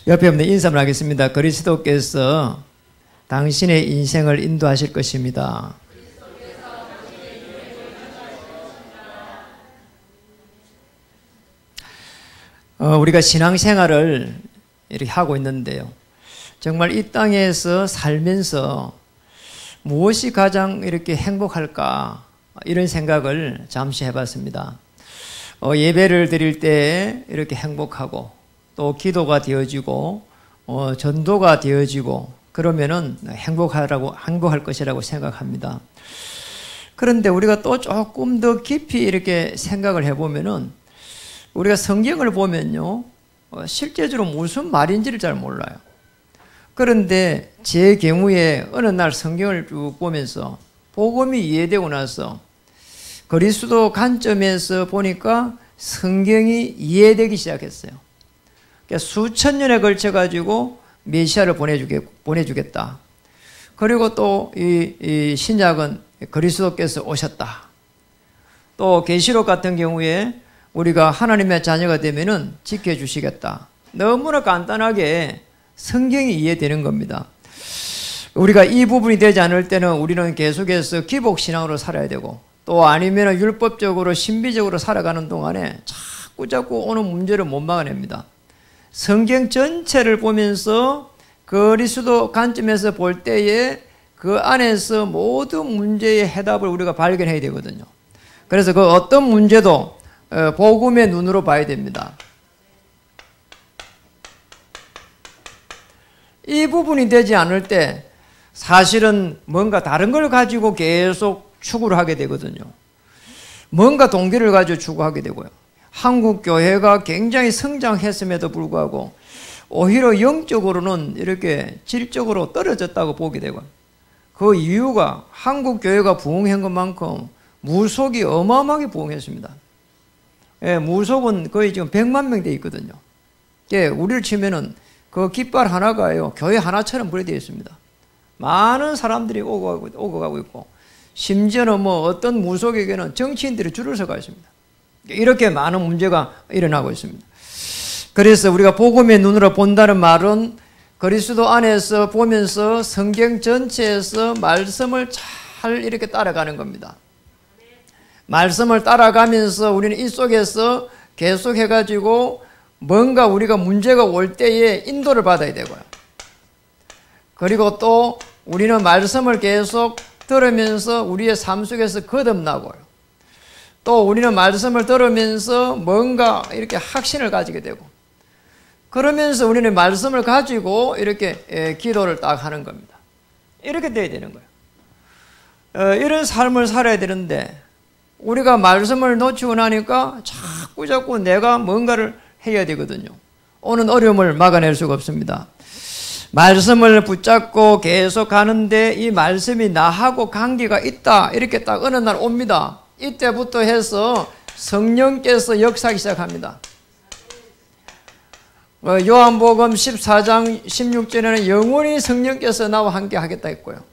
옆에 없는 인사를 하겠습니다. 그리스도께서 당신의 인생을 인도하실 것입니다. 우리가 신앙생활을 이렇게 하고 있는데요. 정말 이 땅에서 살면서 무엇이 가장 이렇게 행복할까 이런 생각을 잠시 해봤습니다. 예배를 드릴 때 이렇게 행복하고 또 기도가 되어지고 전도가 되어지고 그러면은 행복할 것이라고 생각합니다. 그런데 우리가 또 조금 더 깊이 이렇게 생각을 해보면은 우리가 성경을 보면요, 실제적으로 무슨 말인지를 잘 몰라요. 그런데 제 경우에 어느 날 성경을 쭉 보면서 복음이 이해되고 나서 그리스도 관점에서 보니까 성경이 이해되기 시작했어요. 그러니까 수천 년에 걸쳐 가지고 메시아를 보내주겠다. 그리고 또 이 신약은 그리스도께서 오셨다. 또 계시록 같은 경우에 우리가 하나님의 자녀가 되면은 지켜주시겠다. 너무나 간단하게 성경이 이해되는 겁니다. 우리가 이 부분이 되지 않을 때는 우리는 계속해서 기복신앙으로 살아야 되고 또 아니면 율법적으로 신비적으로 살아가는 동안에 자꾸 오는 문제를 못 막아냅니다. 성경 전체를 보면서 그리스도 관점에서 볼 때에 그 안에서 모든 문제의 해답을 우리가 발견해야 되거든요. 그래서 그 어떤 문제도 복음의 눈으로 봐야 됩니다. 이 부분이 되지 않을 때 사실은 뭔가 다른 걸 가지고 계속 추구를 하게 되거든요. 뭔가 동기를 가지고 추구하게 되고요. 한국 교회가 굉장히 성장했음에도 불구하고 오히려 영적으로는 이렇게 질적으로 떨어졌다고 보게 되고 그 이유가 한국 교회가 부흥한 것만큼 무속이 어마어마하게 부흥했습니다. 예, 무속은 거의 지금 100만 명 돼 있거든요. 예, 우리를 치면은 그 깃발 하나가요, 교회 하나처럼 분리되어 있습니다. 많은 사람들이 오고 가고 있고, 심지어는 뭐 어떤 무속에게는 정치인들이 줄을 서가 있습니다. 이렇게 많은 문제가 일어나고 있습니다. 그래서 우리가 복음의 눈으로 본다는 말은 그리스도 안에서 보면서 성경 전체에서 말씀을 잘 이렇게 따라가는 겁니다. 말씀을 따라가면서 우리는 이 속에서 계속 해가지고 뭔가 우리가 문제가 올 때에 인도를 받아야 되고요. 그리고 또 우리는 말씀을 계속 들으면서 우리의 삶 속에서 거듭나고요. 또 우리는 말씀을 들으면서 뭔가 이렇게 확신을 가지게 되고 그러면서 우리는 말씀을 가지고 이렇게 기도를 딱 하는 겁니다. 이렇게 돼야 되는 거예요. 이런 삶을 살아야 되는데 우리가 말씀을 놓치고 나니까 자꾸 내가 뭔가를 해야 되거든요. 오는 어려움을 막아낼 수가 없습니다. 말씀을 붙잡고 계속 가는데 이 말씀이 나하고 관계가 있다 이렇게 딱 어느 날 옵니다. 이때부터 해서 성령께서 역사하기 시작합니다. 요한복음 14장 16절에는 영원히 성령께서 나와 함께 하겠다 했고요.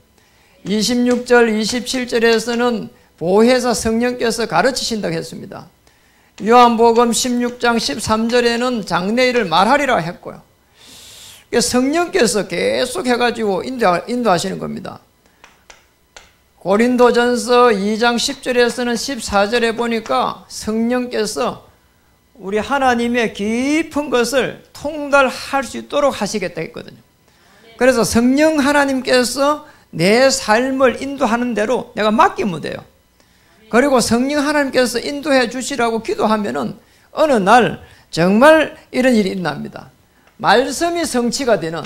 26절 27절에서는 보혜사 성령께서 가르치신다고 했습니다. 요한복음 16장 13절에는 장래일을 말하리라 했고요. 성령께서 계속 해가지고 인도하시는 겁니다. 고린도전서 2장 10절에서는 14절에 보니까 성령께서 우리 하나님의 깊은 것을 통달할 수 있도록 하시겠다 했거든요. 그래서 성령 하나님께서 내 삶을 인도하는 대로 내가 맡기면 돼요. 그리고 성령 하나님께서 인도해 주시라고 기도하면은 어느 날 정말 이런 일이 일어납니다. 말씀이 성취가 되는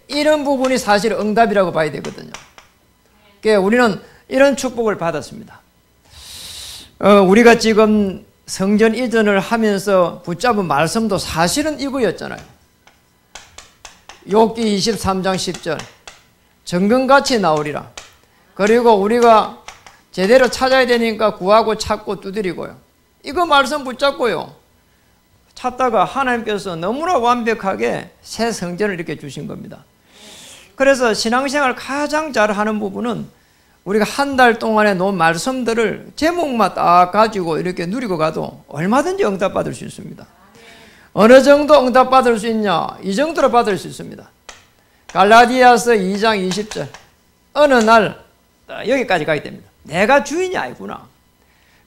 이런 부분이 사실 응답이라고 봐야 되거든요. 우리는 이런 축복을 받았습니다. 우리가 지금 성전 이전을 하면서 붙잡은 말씀도 사실은 이거였잖아요. 욥기 23장 10절 정금같이 나오리라. 그리고 우리가 제대로 찾아야 되니까 구하고 찾고 두드리고요. 이거 말씀 붙잡고요. 찾다가 하나님께서 너무나 완벽하게 새 성전을 이렇게 주신 겁니다. 그래서 신앙생활 가장 잘하는 부분은 우리가 한 달 동안에 놓은 말씀들을 제목만 딱 가지고 이렇게 누리고 가도 얼마든지 응답받을 수 있습니다. 어느 정도 응답받을 수 있냐? 이 정도로 받을 수 있습니다. 갈라디아서 2장 20절. 어느 날 여기까지 가게 됩니다. 내가 주인이 아니구나.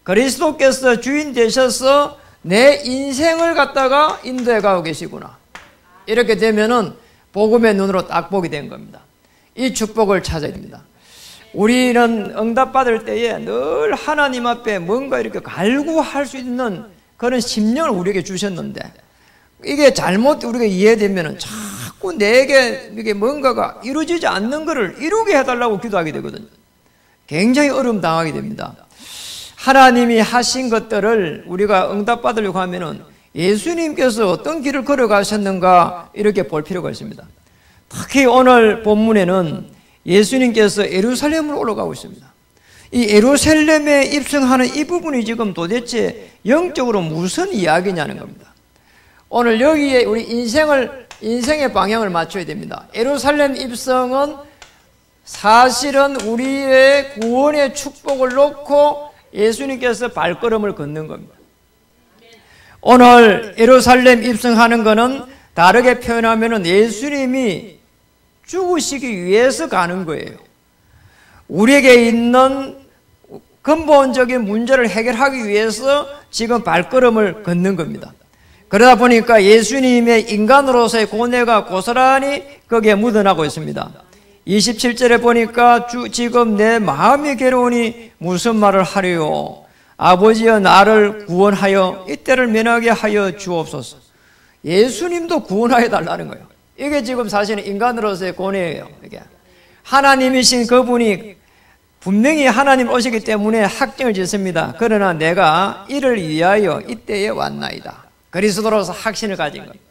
그리스도께서 주인 되셔서 내 인생을 갖다가 인도해 가고 계시구나. 이렇게 되면은 복음의 눈으로 딱 보게 된 겁니다. 이 축복을 찾아야 됩니다. 우리는 응답받을 때에 늘 하나님 앞에 뭔가 이렇게 갈구할 수 있는 그런 심령을 우리에게 주셨는데, 이게 잘못 우리가 이해되면은 자꾸 내게 이게 뭔가가 이루어지지 않는 것을 이루게 해달라고 기도하게 되거든요. 굉장히 어려움 당하게 됩니다. 하나님이 하신 것들을 우리가 응답받으려고 하면은 예수님께서 어떤 길을 걸어가셨는가 이렇게 볼 필요가 있습니다. 특히 오늘 본문에는 예수님께서 예루살렘으로 올라가고 있습니다. 이 예루살렘에 입성하는 이 부분이 지금 도대체 영적으로 무슨 이야기냐는 겁니다. 오늘 여기에 우리 인생의 방향을 맞춰야 됩니다. 예루살렘 입성은 사실은 우리의 구원의 축복을 놓고 예수님께서 발걸음을 걷는 겁니다. 오늘 예루살렘 입성하는 것은 다르게 표현하면 예수님이 죽으시기 위해서 가는 거예요. 우리에게 있는 근본적인 문제를 해결하기 위해서 지금 발걸음을 걷는 겁니다. 그러다 보니까 예수님의 인간으로서의 고뇌가 고스란히 거기에 묻어나고 있습니다. 27절에 보니까 지금 내 마음이 괴로우니 무슨 말을 하리요? 아버지여 나를 구원하여 이때를 면하게 하여 주옵소서. 예수님도 구원하여 달라는 거예요. 이게 지금 사실은 인간으로서의 고뇌예요. 이게 하나님이신 그분이 분명히 하나님 오시기 때문에 확증을 짓습니다. 그러나 내가 이를 위하여 이때에 왔나이다. 그리스도로서 확신을 가진 겁니다.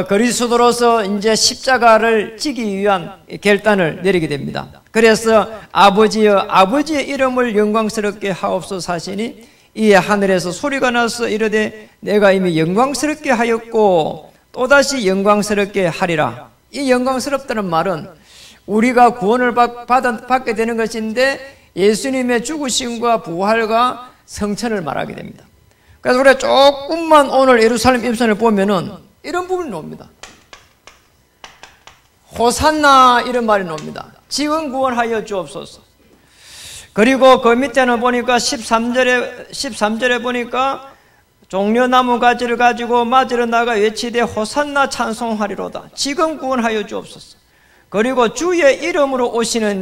그리스도로서 이제 십자가를 지기 위한 결단을 내리게 됩니다. 그래서 아버지여 아버지의 이름을 영광스럽게 하옵소서 하시니 이에 하늘에서 소리가 나서 이르되 내가 이미 영광스럽게 하였고 또다시 영광스럽게 하리라. 이 영광스럽다는 말은 우리가 구원을 받게 되는 것인데 예수님의 죽으심과 부활과 성천을 말하게 됩니다. 그래서 우리가 조금만 오늘 예루살렘 입성을 보면은 이런 부분이 나옵니다. 호산나 이런 말이 나옵니다. 지금 구원하여 주옵소서. 그리고 그 밑에는 보니까 13절에 보니까 종려나무 가지를 가지고 맞으러 나가 외치되 호산나 찬송하리로다. 지금 구원하여 주옵소서. 그리고 주의 이름으로 오시는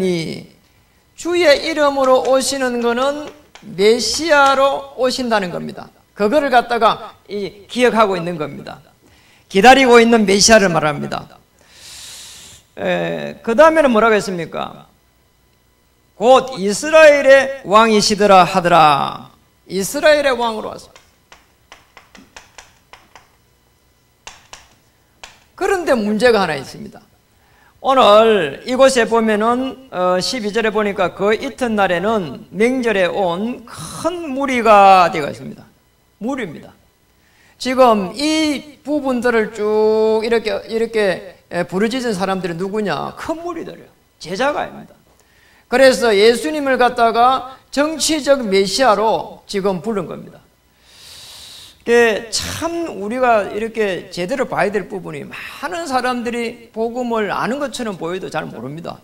주의 이름으로 오시는 것은 메시아로 오신다는 겁니다. 그거를 갖다가 기억하고 있는 겁니다. 기다리고 있는 메시아를 말합니다. 그 다음에는 뭐라고 했습니까? 곧 이스라엘의 왕이시더라 하더라. 이스라엘의 왕으로 왔습니다. 그런데 문제가 하나 있습니다. 오늘 이곳에 보면은 12절에 보니까 그 이튿날에는 명절에 온 큰 무리가 되어 있습니다. 무리입니다. 지금 이 부분들을 쭉 이렇게 부르짖은 사람들이 누구냐? 큰 무리들이에요. 제자가 아닙니다. 그래서 예수님을 갖다가 정치적 메시아로 지금 부른 겁니다. 참 우리가 이렇게 제대로 봐야 될 부분이 많은 사람들이 복음을 아는 것처럼 보여도 잘 모릅니다.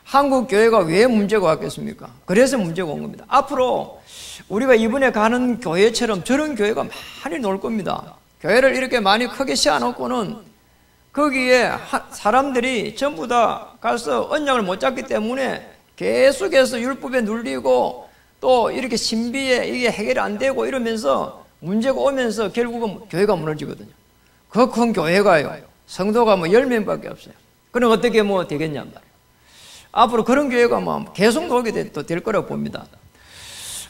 한국 교회가 왜 문제가 왔겠습니까? 그래서 문제가 온 겁니다. 앞으로 우리가 이번에 가는 교회처럼 저런 교회가 많이 나올 겁니다. 교회를 이렇게 많이 크게 씌워놓고는 거기에 사람들이 전부 다 가서 언약을 못 잡기 때문에 계속해서 율법에 눌리고 또 이렇게 신비에 이게 해결이 안 되고 이러면서 문제가 오면서 결국은 교회가 무너지거든요. 그 큰 교회가요, 성도가 10명밖에 없어요. 그럼 어떻게 되겠냔 말이에요. 앞으로 그런 교회가 계속 나오게 될 거라고 봅니다.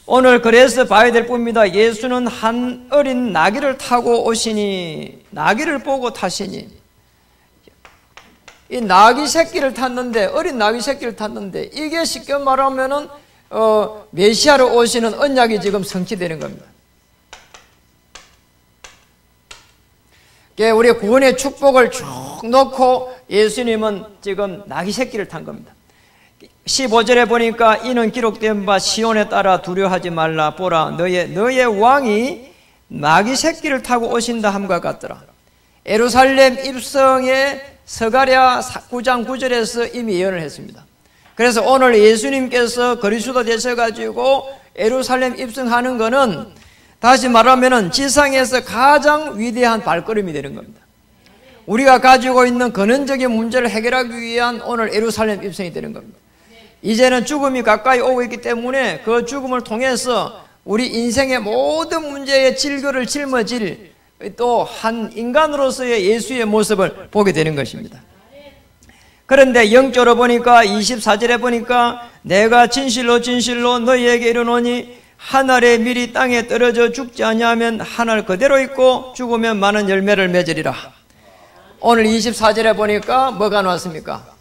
오늘 그래서 봐야 될 부분입니다. 예수는 한 어린 나귀를 타고 오시니, 나귀를 보고 타시니, 이 나귀 새끼를 탔는데, 어린 나귀 새끼를 탔는데, 이게 쉽게 말하면은 메시아로 오시는 언약이 지금 성취되는 겁니다. 우리 구원의 축복을 쭉 놓고 예수님은 지금 나귀 새끼를 탄 겁니다. 15절에 보니까 이는 기록된 바 시온에 따라 두려워하지 말라. 보라 너의 왕이 나귀 새끼를 타고 오신다 함과 같더라. 예루살렘 입성에 스가랴 9장 9절에서 이미 예언을 했습니다. 그래서 오늘 예수님께서 그리스도 되셔가지고 예루살렘 입성하는 것은 다시 말하면 지상에서 가장 위대한 발걸음이 되는 겁니다. 우리가 가지고 있는 근원적인 문제를 해결하기 위한 오늘 예루살렘 입성이 되는 겁니다. 이제는 죽음이 가까이 오고 있기 때문에 그 죽음을 통해서 우리 인생의 모든 문제의 질거를 짊어질 또 한 인간으로서의 예수의 모습을 보게 되는 것입니다. 그런데 영적으로 보니까 24절에 보니까 내가 진실로 진실로 너희에게 이르노니 한 알의 밀이 땅에 떨어져 죽지 아니하면 한 알 그대로 있고 죽으면 많은 열매를 맺으리라. 오늘 24절에 보니까 뭐가 나왔습니까?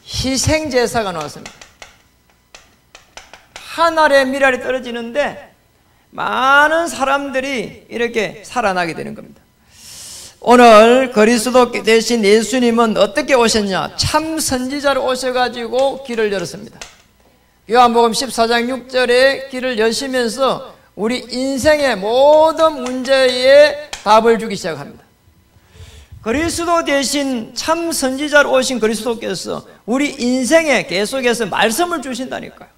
희생제사가 나왔습니다. 한 알의 밀알이 떨어지는데 많은 사람들이 이렇게 살아나게 되는 겁니다. 오늘 그리스도 대신 예수님은 어떻게 오셨냐? 참 선지자로 오셔가지고 길을 열었습니다. 요한복음 14장 6절에 길을 여시면서 우리 인생의 모든 문제에 답을 주기 시작합니다. 그리스도 대신 참 선지자로 오신 그리스도께서 우리 인생에 계속해서 말씀을 주신다니까요.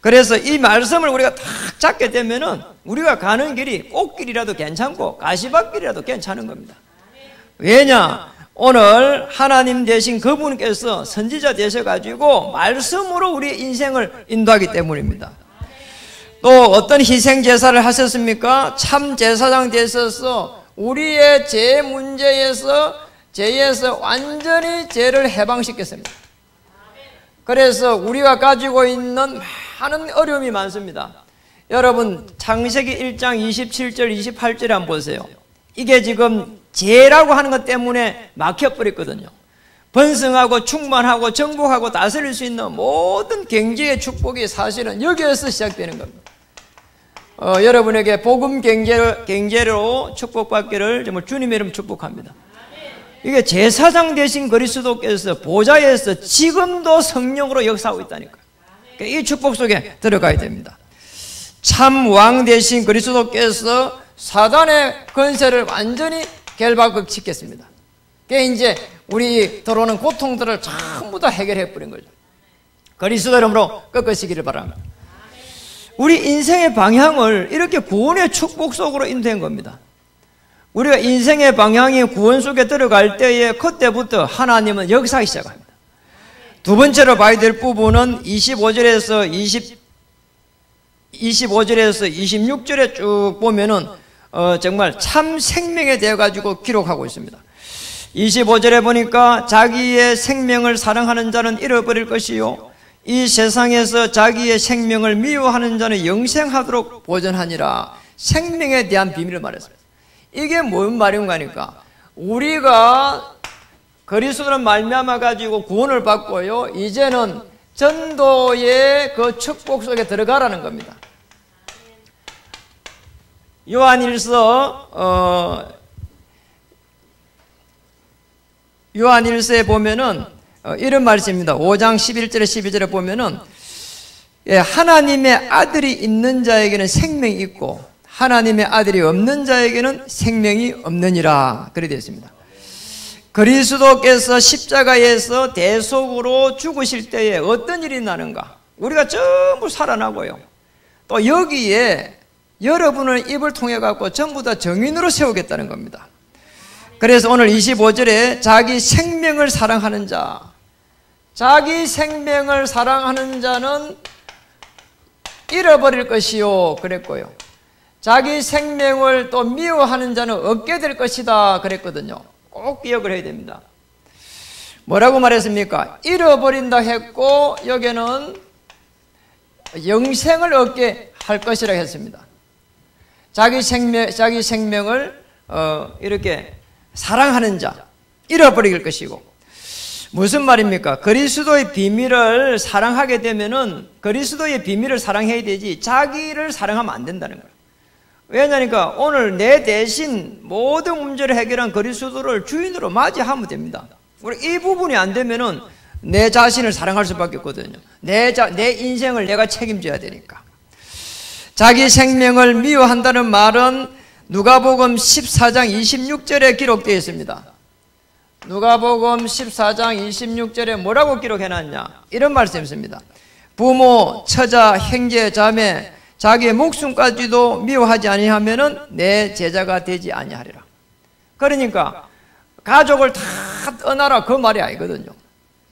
그래서 이 말씀을 우리가 딱 잡게 되면은 우리가 가는 길이 꽃길이라도 괜찮고 가시밭길이라도 괜찮은 겁니다. 왜냐? 오늘 하나님 대신 그분께서 선지자 되셔가지고 말씀으로 우리의 인생을 인도하기 때문입니다. 또 어떤 희생제사를 하셨습니까? 참 제사장 되셔서 우리의 죄 문제에서 죄에서 완전히 죄를 해방시켰습니다. 그래서 우리가 가지고 있는 많은 어려움이 많습니다. 여러분 창세기 1장 27절 28절에 한번 보세요. 이게 지금 죄라고 하는 것 때문에 막혀버렸거든요. 번성하고 충만하고 정복하고 다스릴 수 있는 모든 경제의 축복이 사실은 여기에서 시작되는 겁니다. 여러분에게 복음 경제로 축복받기를 정말 주님의 이름 축복합니다. 이게 제사장 되신 그리스도께서 보좌에서 지금도 성령으로 역사하고 있다니까요. 이 축복 속에 들어가야 됩니다. 참 왕 되신 그리스도께서 사단의 권세를 완전히 결박시켰습니다. 그게 이제 우리 들어오는 고통들을 전부 다 해결해 버린 거죠. 그리스도 이름으로 꺾으시기를 바랍니다. 우리 인생의 방향을 이렇게 구원의 축복 속으로 인도한 겁니다. 우리가 인생의 방향이 구원 속에 들어갈 때에 그때부터 하나님은 역사하기 시작합니다. 두 번째로 봐야 될 부분은 25절에서 26절에 쭉 보면은 정말 참 생명에 대해 가지고 기록하고 있습니다. 25절에 보니까 자기의 생명을 사랑하는 자는 잃어버릴 것이요 이 세상에서 자기의 생명을 미워하는 자는 영생하도록 보존하니라. 생명에 대한 비밀을 말했습니다. 이게 뭔 말인가 하니까 우리가 그리스도를 말미암아 가지고 구원을 받고요 이제는 전도의 그 축복 속에 들어가라는 겁니다. 요한일서에 보면은 이런 말씀입니다. 5장 11절에 12절에 보면은 하나님의 아들이 있는 자에게는 생명이 있고 하나님의 아들이 없는 자에게는 생명이 없느니라. 그렇게 되어 있습니다. 그리스도께서 십자가에서 대속으로 죽으실 때에 어떤 일이 나는가? 우리가 전부 살아나고요. 또 여기에 여러분의 입을 통해 갖고 전부 다 정인으로 세우겠다는 겁니다. 그래서 오늘 25절에 자기 생명을 사랑하는 자, 자기 생명을 사랑하는 자는 잃어버릴 것이요 그랬고요. 자기 생명을 또 미워하는 자는 얻게 될 것이다 그랬거든요. 꼭 기억을 해야 됩니다. 뭐라고 말했습니까? 잃어버린다 했고 여기는 영생을 얻게 할 것이라고 했습니다. 자기 생명을 이렇게 사랑하는 자, 잃어버릴 것이고. 무슨 말입니까? 그리스도의 비밀을 사랑하게 되면은 그리스도의 비밀을 사랑해야 되지 자기를 사랑하면 안 된다는 거예요. 왜냐니까 오늘 내 대신 모든 문제를 해결한 그리스도를 주인으로 맞이하면 됩니다. 우리 이 부분이 안 되면은 내 자신을 사랑할 수밖에 없거든요. 내 인생을 내가 책임져야 되니까. 자기 생명을 미워한다는 말은 누가복음 14장 26절에 기록되어 있습니다. 누가복음 14장 26절에 뭐라고 기록해놨냐? 이런 말씀이 있습니다. 부모, 처자, 형제, 자매, 자기의 목숨까지도 미워하지 아니하면은 내 제자가 되지 아니하리라. 그러니까 가족을 다 떠나라 그 말이 아니거든요.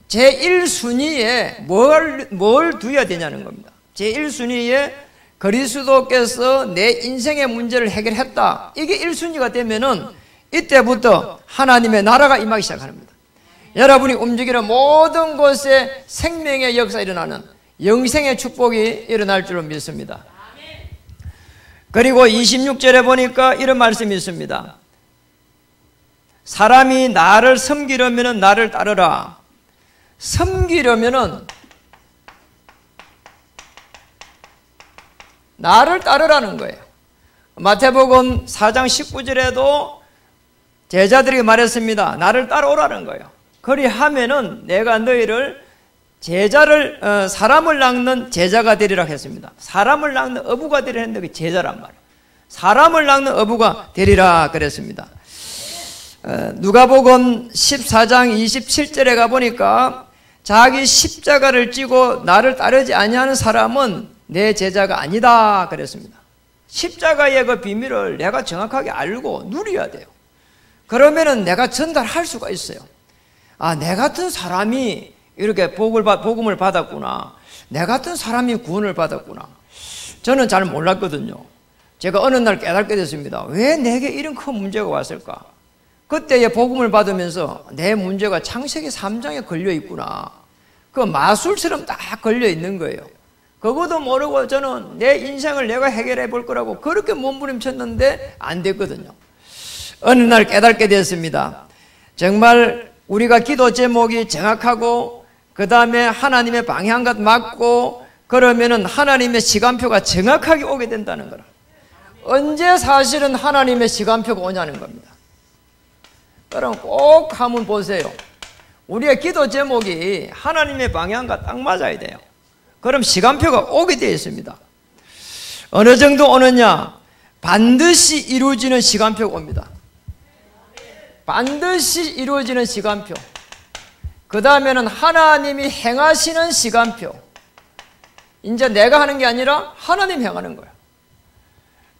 제1순위에 뭘 두어야 되냐는 겁니다. 제1순위에 그리스도께서 내 인생의 문제를 해결했다. 이게 1순위가 되면은 이때부터 하나님의 나라가 임하기 시작합니다. 여러분이 움직이는 모든 곳에 생명의 역사가 일어나는 영생의 축복이 일어날 줄로 믿습니다. 그리고 26절에 보니까 이런 말씀이 있습니다. 사람이 나를 섬기려면 나를 따르라. 섬기려면 나를 따르라는 거예요. 마태복음 4장 19절에도 제자들에게 말했습니다. 나를 따라오라는 거예요. 그리하면은 내가 너희를 사람을 낚는 제자가 되리라 했습니다. 사람을 낚는 어부가 되리라 했는데 그게 제자란 말이에요. 사람을 낚는 어부가 되리라 그랬습니다. 누가복음 14장 27절에 가보니까 자기 십자가를 찌고 나를 따르지 아니하는 사람은 내 제자가 아니다 그랬습니다. 십자가의 그 비밀을 내가 정확하게 알고 누려야 돼요. 그러면은 내가 전달할 수가 있어요. 아, 내 같은 사람이 이렇게 복음을 받았구나. 내 같은 사람이 구원을 받았구나. 저는 잘 몰랐거든요. 제가 어느 날 깨닫게 됐습니다. 왜 내게 이런 큰 문제가 왔을까? 그때에 복음을 받으면서 내 문제가 창세기 3장에 걸려 있구나. 그 마술처럼 딱 걸려 있는 거예요. 그것도 모르고 저는 내 인생을 내가 해결해 볼 거라고 그렇게 몸부림쳤는데 안 됐거든요. 어느 날 깨닫게 됐습니다. 정말 우리가 기도 제목이 정확하고 그 다음에 하나님의 방향과 맞고 그러면은 하나님의 시간표가 정확하게 오게 된다는 거라. 언제 사실은 하나님의 시간표가 오냐는 겁니다. 그럼 꼭 한번 보세요. 우리의 기도 제목이 하나님의 방향과 딱 맞아야 돼요. 그럼 시간표가 오게 되어 있습니다. 어느 정도 오느냐? 반드시 이루어지는 시간표가 옵니다. 반드시 이루어지는 시간표. 그 다음에는 하나님이 행하시는 시간표. 이제 내가 하는 게 아니라 하나님 행하는 거예요.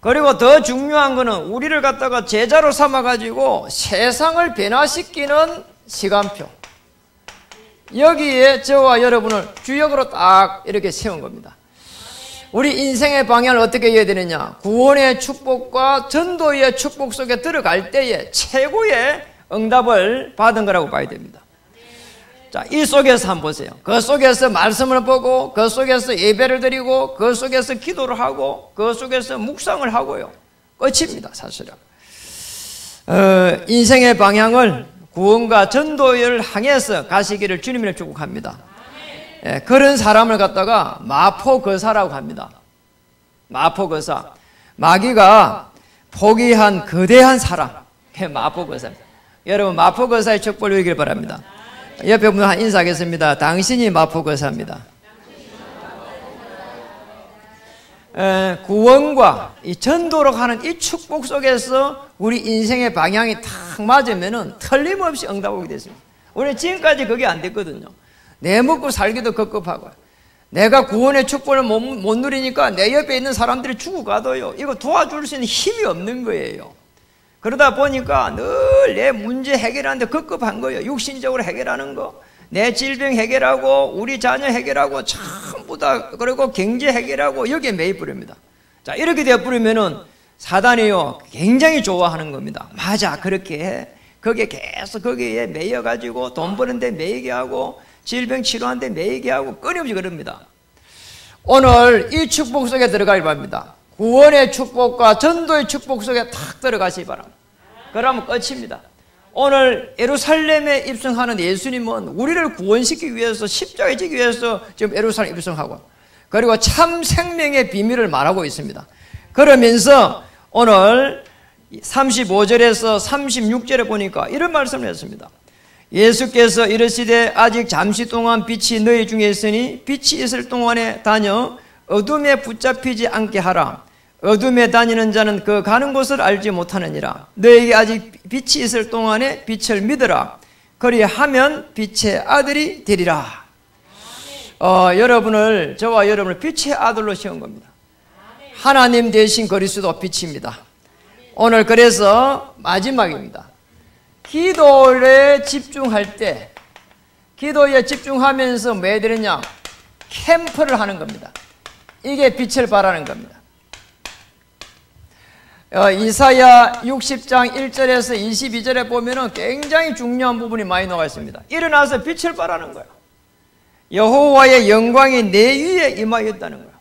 그리고 더 중요한 거는 우리를 갖다가 제자로 삼아가지고 세상을 변화시키는 시간표. 여기에 저와 여러분을 주역으로 딱 이렇게 세운 겁니다. 우리 인생의 방향을 어떻게 해야 되느냐? 구원의 축복과 전도의 축복 속에 들어갈 때에 최고의 응답을 받은 거라고 봐야 됩니다. 자, 이 속에서 한번 보세요. 그 속에서 말씀을 보고, 그 속에서 예배를 드리고, 그 속에서 기도를 하고, 그 속에서 묵상을 하고요. 끝입니다, 사실은. 인생의 방향을 구원과 전도를 향해서 가시기를 주님을 축복합니다. 예, 그런 사람을 갖다가 마포거사라고 합니다. 마포거사. 마귀가 포기한 거대한 사람. 마포거사입니다. 여러분, 마포거사의 축복을 누리길 바랍니다. 옆에 분들 한 인사하겠습니다. 당신이 마포거사입니다. 구원과 이 전도로 하는 이 축복 속에서 우리 인생의 방향이 탁 맞으면은 틀림없이 응답하게 됐습니다. 우리는 지금까지 그게 안 됐거든요. 내 먹고 살기도 급급하고, 내가 구원의 축복을 못 누리니까 내 옆에 있는 사람들이 죽어가도요, 이거 도와줄 수 있는 힘이 없는 거예요. 그러다 보니까 늘 내 문제 해결하는데 급급한 거예요. 육신적으로 해결하는 거, 내 질병 해결하고, 우리 자녀 해결하고, 전부 다, 그리고 경제 해결하고, 여기에 매입부릅니다. 자, 이렇게 되어버리면은 사단이요, 굉장히 좋아하는 겁니다. 맞아, 그렇게 해. 거기에 계속 거기에 매여가지고 돈 버는데 매이게 하고, 질병 치료하는데 매이게 하고, 끊임없이 그럽니다. 오늘 이 축복 속에 들어가길 바랍니다. 구원의 축복과 전도의 축복 속에 탁 들어가시기 바랍니다. 그러면 끝입니다. 오늘 예루살렘에 입성하는 예수님은 우리를 구원시키기 위해서, 십자가에 지기 위해서 지금 예루살렘에 입성하고, 그리고 참 생명의 비밀을 말하고 있습니다. 그러면서 오늘 35절에서 36절에 보니까 이런 말씀을 했습니다. 예수께서 이르시되 아직 잠시 동안 빛이 너희 중에 있으니 빛이 있을 동안에 다녀 어둠에 붙잡히지 않게 하라. 어둠에 다니는 자는 그 가는 곳을 알지 못하느니라. 너에게 아직 빛이 있을 동안에 빛을 믿으라. 그리하면 빛의 아들이 되리라. 여러분을, 저와 여러분을 빛의 아들로 세운 겁니다. 하나님 대신 그리스도 빛입니다. 오늘 그래서 마지막입니다. 기도에 집중할 때, 기도에 집중하면서 뭐 해야 되느냐? 캠프를 하는 겁니다. 이게 빛을 발하는 겁니다. 이사야 60장 1절에서 22절에 보면은 굉장히 중요한 부분이 많이 나와 있습니다. 일어나서 빛을 발하는 거예요. 여호와의 영광이 내 위에 임하였다는 거예요.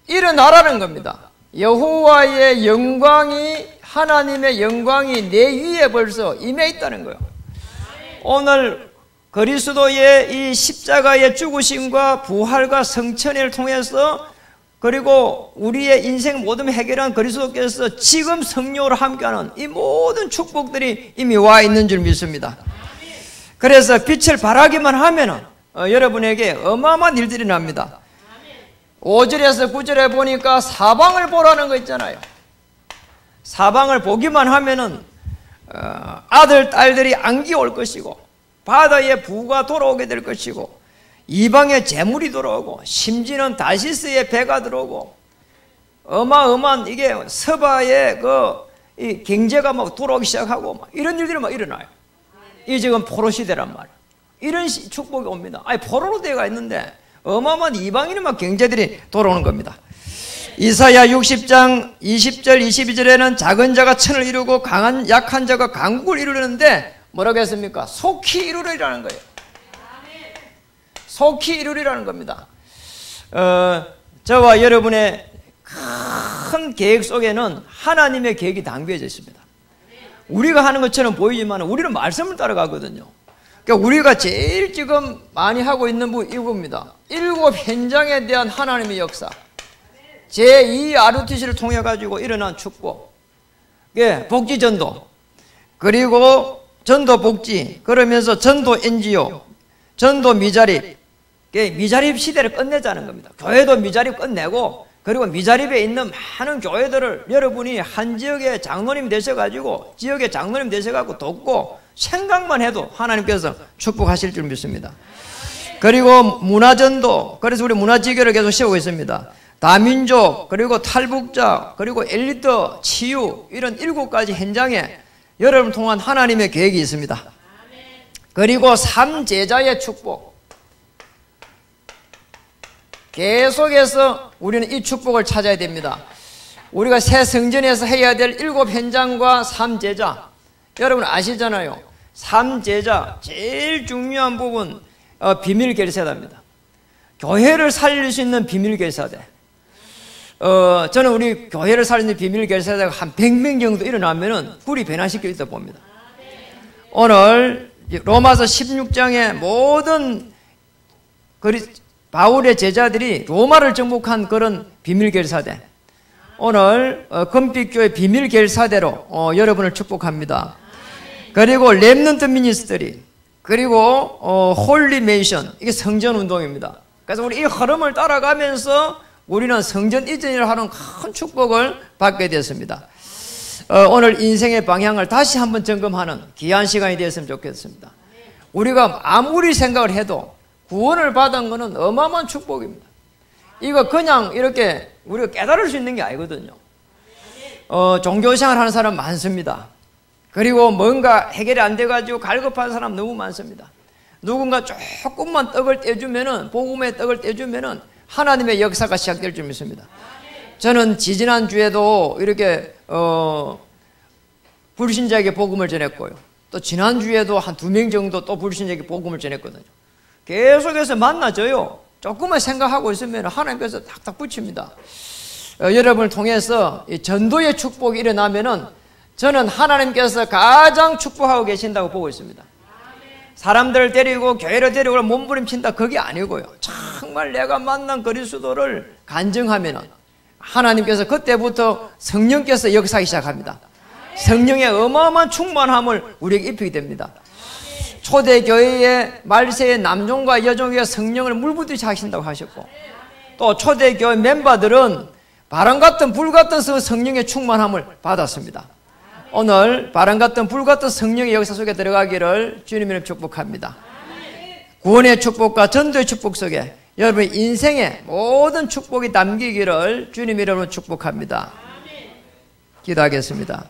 일어나라는 겁니다. 여호와의 영광이, 하나님의 영광이 내 위에 벌써 임해 있다는 거예요. 오늘 그리스도의 이 십자가의 죽으심과 부활과 성천을 통해서, 그리고 우리의 인생 모든 해결한 그리스도께서 지금 성령으로 함께하는 이 모든 축복들이 이미 와 있는 줄 믿습니다. 그래서 빛을 발하기만 하면은 여러분에게 어마어마한 일들이 납니다. 5절에서 9절에 보니까 사방을 보라는 거 있잖아요. 사방을 보기만 하면은 아들, 딸들이 안기 올 것이고, 바다의 부가 돌아오게 될 것이고, 이방의 재물이 돌아오고, 심지어는 다시스의 배가 들어오고, 어마어마한 이게 서바의 이 경제가 막 돌아오기 시작하고, 막 이런 일들이 막 일어나요. 이 지금 포로 시대란 말이에요. 이런 축복이 옵니다. 아니, 포로로 되어가 있는데 어마어마한 이방인의 막 경제들이 돌아오는 겁니다. 이사야 60장 20절 22절에는 작은 자가 천을 이루고 약한 자가 강국을 이루려는데 뭐라고 했습니까? 속히 이루리라는 거예요. 속히 이루리라는 겁니다. 저와 여러분의 큰 계획 속에는 하나님의 계획이 담겨져 있습니다. 우리가 하는 것처럼 보이지만 우리는 말씀을 따라가거든요. 그러니까 우리가 제일 지금 많이 하고 있는 이겁니다. 7 현장에 대한 하나님의 역사, 제2 RUTC를 통해 가지고 일어난 축복, 복지전도, 그리고 전도 복지, 그러면서 전도 NGO, 전도 미자립, 미자립 시대를 끝내자는 겁니다. 교회도 미자립 끝내고, 그리고 미자립에 있는 많은 교회들을 여러분이 한 지역의 장로님 되셔가지고, 지역의 장로님 되셔가지고 돕고, 생각만 해도 하나님께서 축복하실 줄 믿습니다. 그리고 문화전도, 그래서 우리 문화지교를 계속 세우고 있습니다. 다민족, 그리고 탈북자, 그리고 엘리트, 치유, 이런 7가지 현장에 여러분 통한 하나님의 계획이 있습니다. 그리고 3제자의 축복, 계속해서 우리는 이 축복을 찾아야 됩니다. 우리가 새 성전에서 해야 될 7 현장과 3제자, 여러분 아시잖아요. 3제자 제일 중요한 부분, 비밀 결사대입니다. 교회를 살릴 수 있는 비밀 결사대. 저는 우리 교회를 살리는 비밀 결사대가 한 100명 정도 일어나면은 굴이 변화시켜 있다 봅니다. 오늘 로마서 16장의 모든 바울의 제자들이 로마를 정복한 그런 비밀 결사대, 오늘 금빛교회 비밀 결사대로 여러분을 축복합니다. 그리고 렘넌트 미니스트리, 그리고 홀리 메이션, 이게 성전 운동입니다. 그래서 우리 이 흐름을 따라가면서 우리는 성전 이전을 하는 큰 축복을 받게 되었습니다. 오늘 인생의 방향을 다시 한번 점검하는 귀한 시간이 되었으면 좋겠습니다. 우리가 아무리 생각을 해도 구원을 받은 것은 어마어마한 축복입니다. 이거 그냥 이렇게 우리가 깨달을 수 있는 게 아니거든요. 종교생활 하는 사람 많습니다. 그리고 뭔가 해결이 안 돼가지고 갈급한 사람 너무 많습니다. 누군가 조금만 떡을 떼주면은, 복음의 떡을 떼주면은 하나님의 역사가 시작될 줄 믿습니다. 저는 지지난주에도 이렇게 불신자에게 복음을 전했고요. 또 지난주에도 한 2명 정도 또 불신자에게 복음을 전했거든요. 계속해서 만나져요. 조금만 생각하고 있으면 하나님께서 탁탁 붙입니다. 여러분을 통해서 이 전도의 축복이 일어나면은 저는 하나님께서 가장 축복하고 계신다고 보고 있습니다. 사람들을 데리고 교회를 데리고 몸부림친다, 그게 아니고요. 정말 내가 만난 그리스도를 간증하면은 하나님께서 그때부터 성령께서 역사하기 시작합니다. 성령의 어마어마한 충만함을 우리에게 입히게 됩니다. 초대교회의 말세의 남종과 여종에게 성령을 물붓듯이 하신다고 하셨고, 또 초대교회 멤버들은 바람 같은 불 같은 성령의 충만함을 받았습니다. 오늘 바람 같은 불 같은 성령의 역사 속에 들어가기를 주님으로 축복합니다. 구원의 축복과 전도의 축복 속에 여러분의 인생의 모든 축복이 담기기를 주님 이름으로 축복합니다. 기도하겠습니다.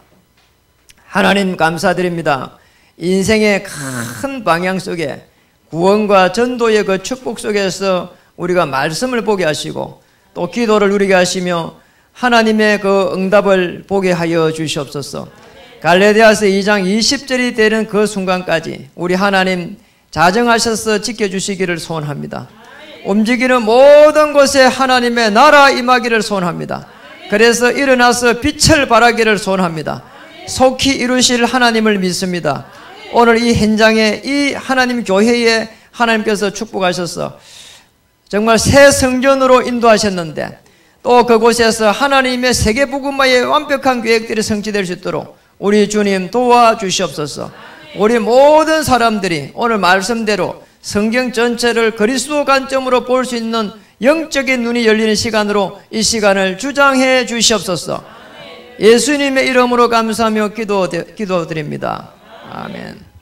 하나님 감사드립니다. 인생의 큰 방향 속에 구원과 전도의 그 축복 속에서 우리가 말씀을 보게 하시고 또 기도를 누리게 하시며 하나님의 그 응답을 보게 하여 주시옵소서. 갈라디아서 2장 20절이 되는 그 순간까지 우리 하나님 자정하셔서 지켜주시기를 소원합니다. 움직이는 모든 곳에 하나님의 나라 임하기를 소원합니다. 그래서 일어나서 빛을 발하기를 소원합니다. 속히 이루실 하나님을 믿습니다. 오늘 이 현장에 이 하나님 교회에 하나님께서 축복하셔서 정말 새 성전으로 인도하셨는데 또 그곳에서 하나님의 세계 복음화의 완벽한 계획들이 성취될 수 있도록 우리 주님 도와주시옵소서. 우리 모든 사람들이 오늘 말씀대로 성경 전체를 그리스도 관점으로 볼 수 있는 영적인 눈이 열리는 시간으로 이 시간을 주장해 주시옵소서. 예수님의 이름으로 감사하며 기도드립니다. 아멘.